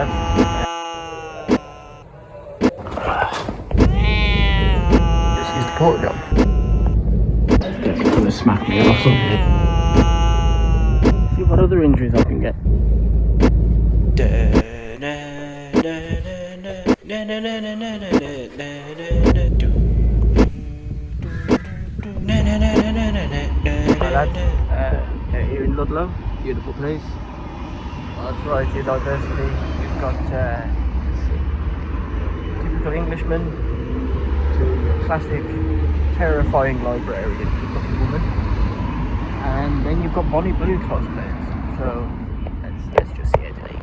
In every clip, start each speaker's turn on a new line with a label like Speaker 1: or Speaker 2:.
Speaker 1: Just use the porta john. Definitely gonna smack me or something. See what other injuries I can get. Hi lads, here in Ludlow, beautiful place. Large variety of diversity. You've got typical Englishman to your classic terrifying librarian looking woman, and then you've got Bonnie Blue cosplayers. So let's just see it today.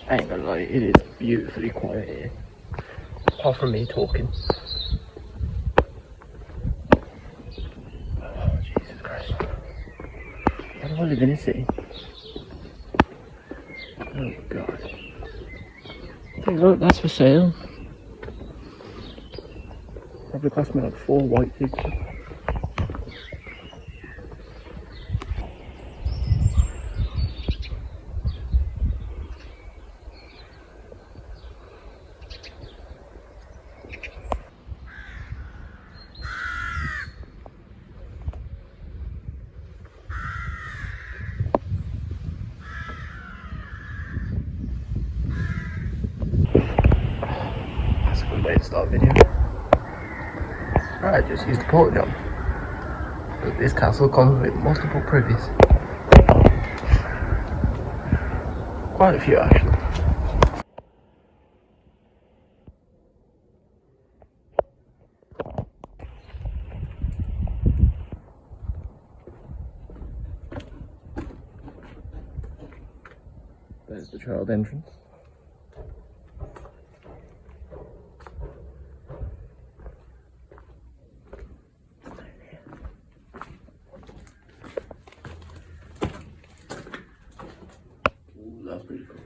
Speaker 1: I ain't gonna lie, it is beautifully quiet here, apart from me talking. Oh Jesus Christ! Why do I live in a city? Oh God! Hey look, that's for sale. Probably cost me like 4 white things. That's a good way to start a video. Right, just use the porta john. But this castle comes with multiple privies. Quite a few actually. There's the child entrance. Ooh, that's pretty cool.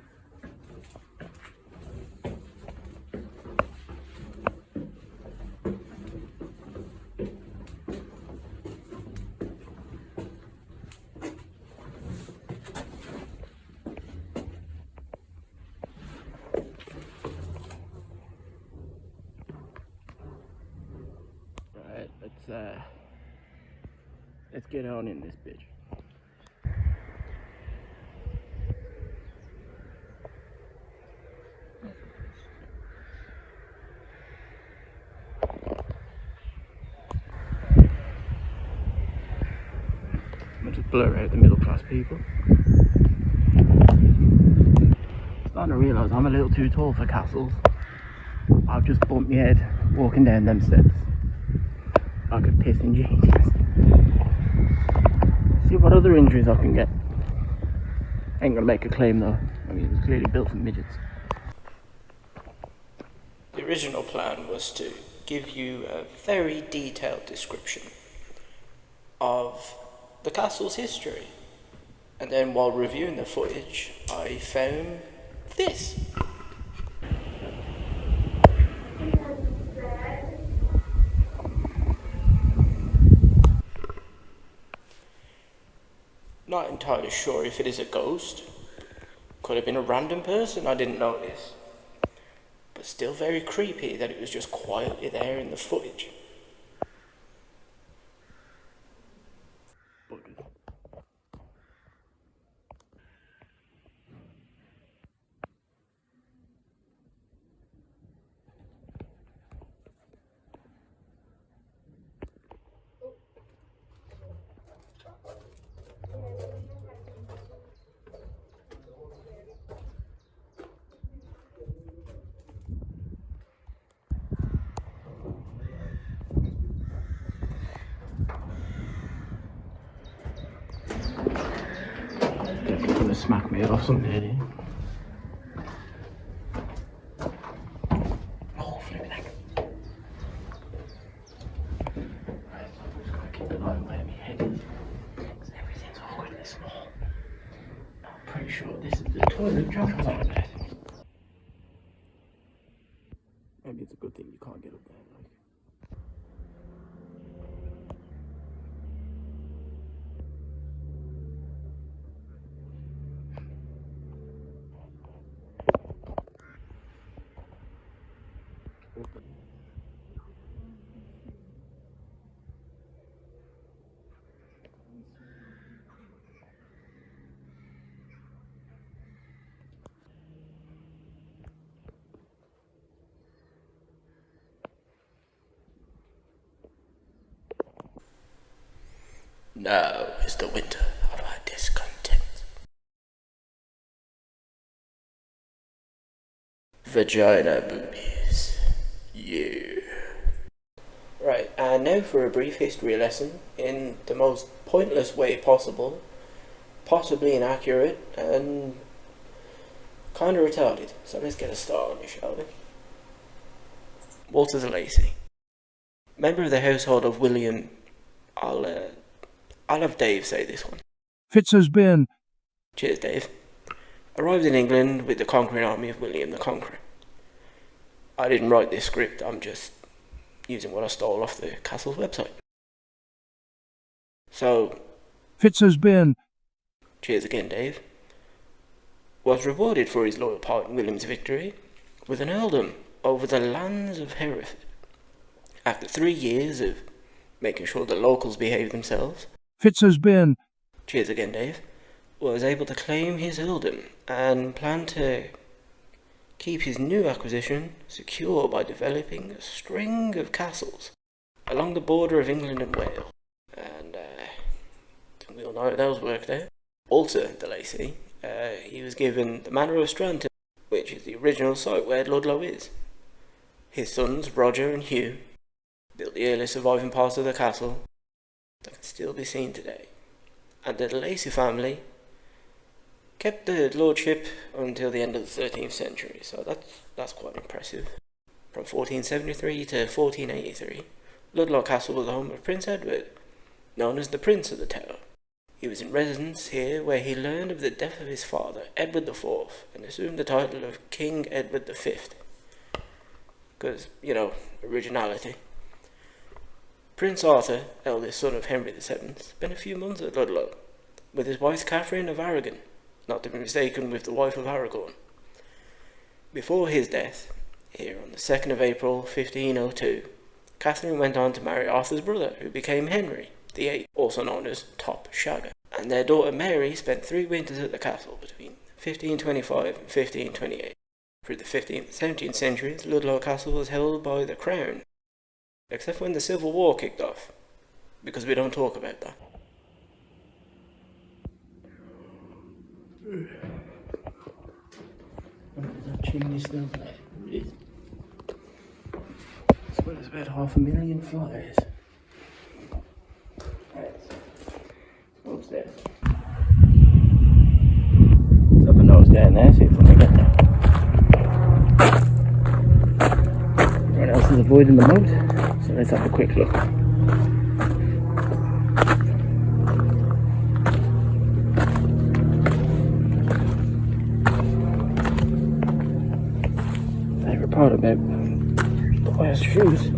Speaker 1: Right, let's get on in this bitch. I'm gonna just blur out the middle class people. Starting to realise I'm a little too tall for castles. I've just bumped my head walking down them steps. I could piss in jeans. See what other injuries I can get. Ain't gonna make a claim though. I mean, it was clearly built for midgets.
Speaker 2: The original plan was to give you a very detailed description of the castle's history. And then while reviewing the footage, I found this. Not entirely sure if it is a ghost. Could have been a random person I didn't notice. But still very creepy that it was just quietly there in the footage.
Speaker 1: Definitely gonna smack me off something here. Oh, flipping heck. Right, so I'm just gonna keep an eye on where my head is. Because everything's awkwardly small. I'm pretty sure this is the toilet jump on bed. Maybe it's a good thing you can't get up there, like.
Speaker 2: Now is the winter of our discontent. Vagina boobies. Yeah. Right, and now for a brief history lesson in the most pointless way possible, possibly inaccurate, and kinda retarded. So let's get a start on it, shall we? Walter the Lacey. Member of the household of William... I'll have Dave say this one.
Speaker 3: Fitz's been.
Speaker 2: Cheers, Dave. Arrived in England with the conquering army of William the Conqueror. I didn't write this script, I'm just using what I stole off the castle's website. So,
Speaker 3: Fitz's been.
Speaker 2: cheers again, Dave. Was rewarded for his loyal part in William's victory with an earldom over the lands of Hereford. After 3 years of making sure the locals behaved themselves,
Speaker 3: Fitz's been.
Speaker 2: cheers again, Dave, was able to claim his earldom and planned to keep his new acquisition secure by developing a string of castles along the border of England and Wales. And we all know how those worked out. Walter the Lacey, he was given the Manor of Stranton, which is the original site where Ludlow is. His sons, Roger and Hugh, built the earliest surviving parts of the castle that can still be seen today. And the Lacey family kept the lordship until the end of the 13th century, so that's quite impressive. From 1473 to 1483, Ludlow Castle was the home of Prince Edward, known as the Prince of the Tower. He was in residence here where he learned of the death of his father, Edward IV, and assumed the title of King Edward V. Because, originality. Prince Arthur, eldest son of Henry VII, spent a few months at Ludlow with his wife Catherine of Aragon, not to be mistaken with the wife of Aragorn. Before his death, here on the 2nd of April 1502, Catherine went on to marry Arthur's brother, who became Henry VIII, also known as Top Shagger, and their daughter Mary spent 3 winters at the castle between 1525 and 1528. Through the 15th and 17th centuries, Ludlow Castle was held by the Crown, except when the Civil War kicked off, because we don't talk about that. That chimney still there? It is. As well as about 500,000 flies. Right. Go upstairs. Let's have a nose down there, see if we can get there. Everyone else is avoiding the moat, so let's have a quick look. Favourite part about the worst shoes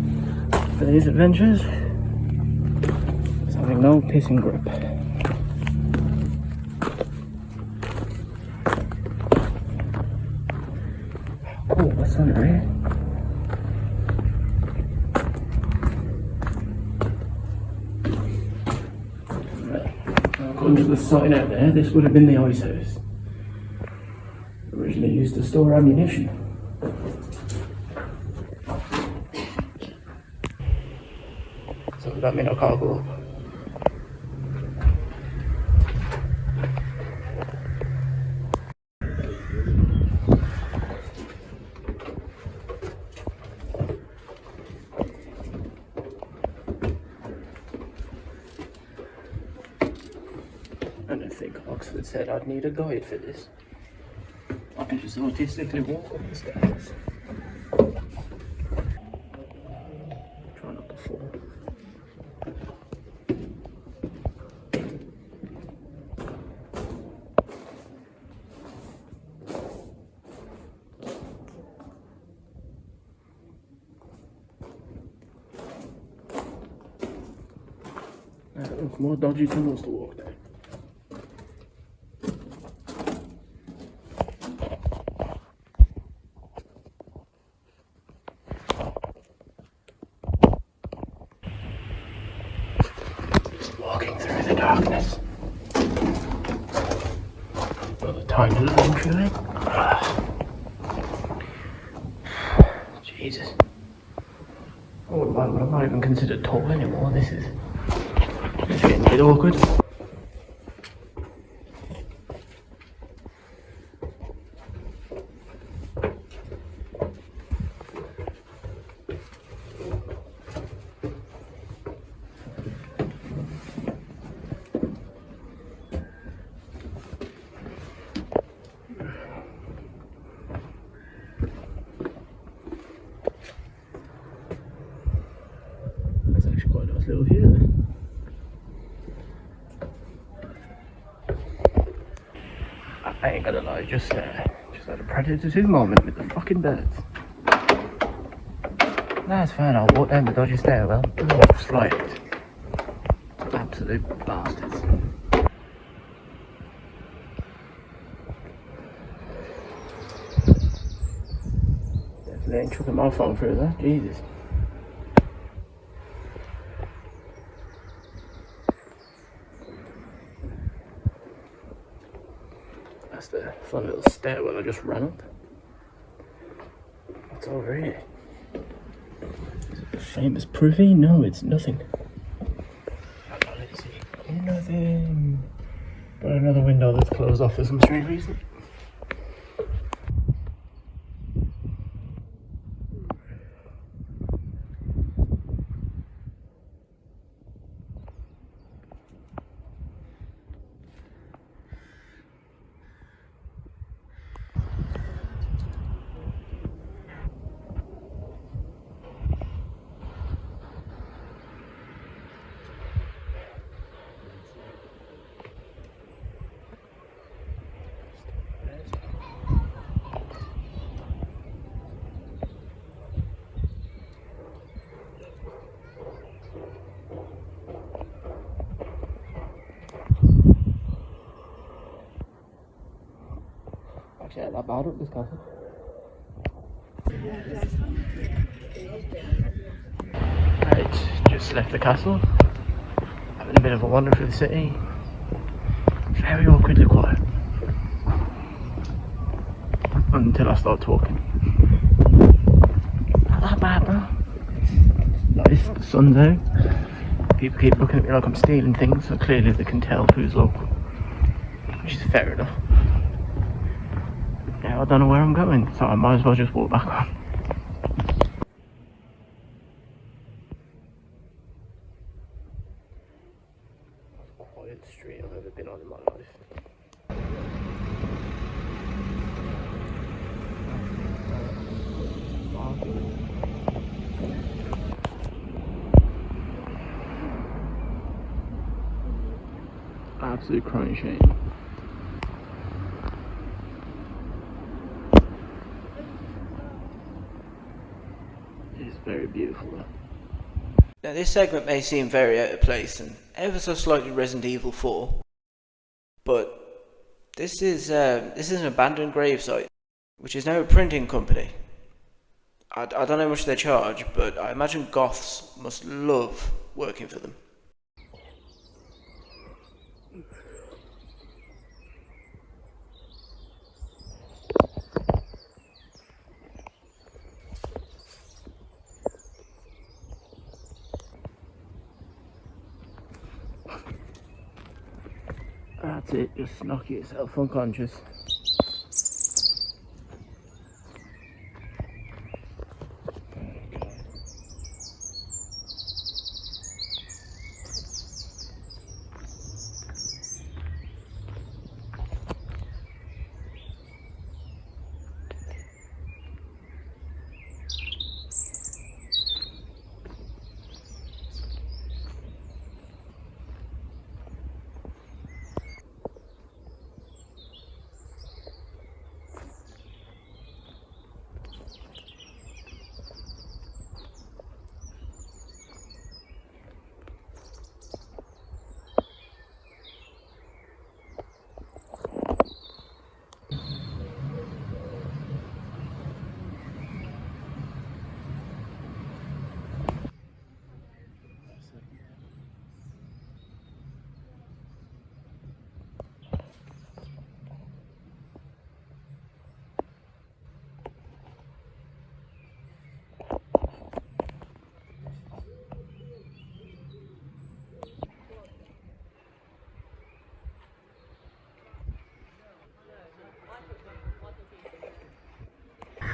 Speaker 2: for these adventures is having no pissing grip. Oh, what's under here? According to the sign out there, this would have been the ice house. Originally used to store ammunition. So that means I can't go up. I don't think Oxford said I'd need a guide for this. I can just artistically walk up the stairs. Try not to fall. Look, more dodgy tunnels to walk down. Walking through the darkness. Another tiny little entryway. Jesus. Oh, I'm not even considered tall anymore. This is getting
Speaker 1: bit awkward. That's actually quite a nice little view there. I ain't gonna lie, just had a Predator 2 moment with the fucking birds. That's fine, I'll walk down the dodgy stairwell. Slide. Absolute bastards. Definitely ain't chucking my phone through that, Jesus. That's the fun little stairwell I just ran up. What's over here? Is it the famous privy? No, it's nothing. Let's see. Nothing. But another window that's closed off for some strange reason. Actually, I bad up this castle. Right, just left the castle. Having a bit of a wander through the city. Very awkwardly quiet. Until I start talking. Not that bad, bro. It's nice, the sun's out. People keep looking at me like I'm stealing things, so clearly they can tell who's local. Which is fair enough. Now I don't know where I'm going, so I might as well just walk back on. Most quiet street I've ever been on in my life. Absolute crying shame. It's very beautiful though.
Speaker 2: Now this segment may seem very out of place and ever so slightly Resident Evil 4, but this is an abandoned gravesite, which is now a printing company. I don't know how much they charge, but I imagine goths must love working for them.
Speaker 1: That's it, just knock yourself unconscious.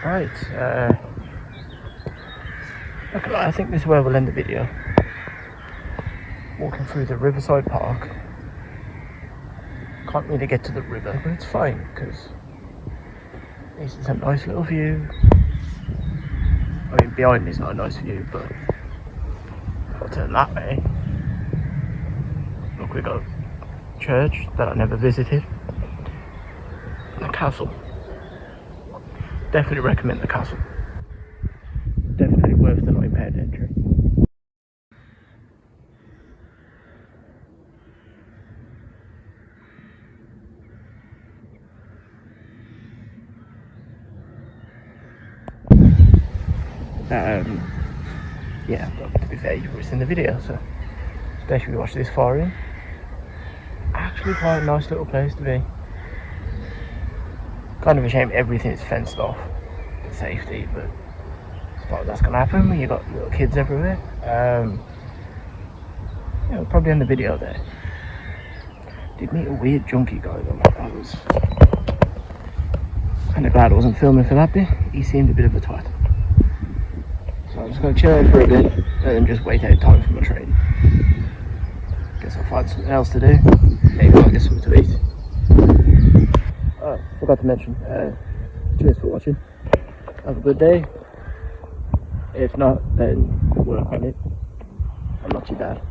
Speaker 1: Right, I think this is where we'll end the video. Walking through the Riverside Park. Can't really get to the river, but it's fine because this is a nice little view. I mean, behind me is not a nice view, but if I turn that way, look, we got a church that I never visited, and a castle. Definitely recommend the castle. Definitely worth the £9 entry. Yeah, but to be fair, you've already seen the video, so especially if you watch this far in. Actually quite a nice little place to be. Kind of a shame everything is fenced off for safety, but it's not that's gonna happen when you got little kids everywhere. Yeah, we'll probably end the video there. Did meet a weird junkie guy though. I was kind of glad I wasn't filming for that bit. He seemed a bit of a twat. So I'm just going to chill out for a bit and then just wait out time for my train. Guess I'll find something else to do. Maybe I'll get something to eat. Oh, forgot to mention, cheers for watching. Have a good day. If not, then work on it. I'm not too bad.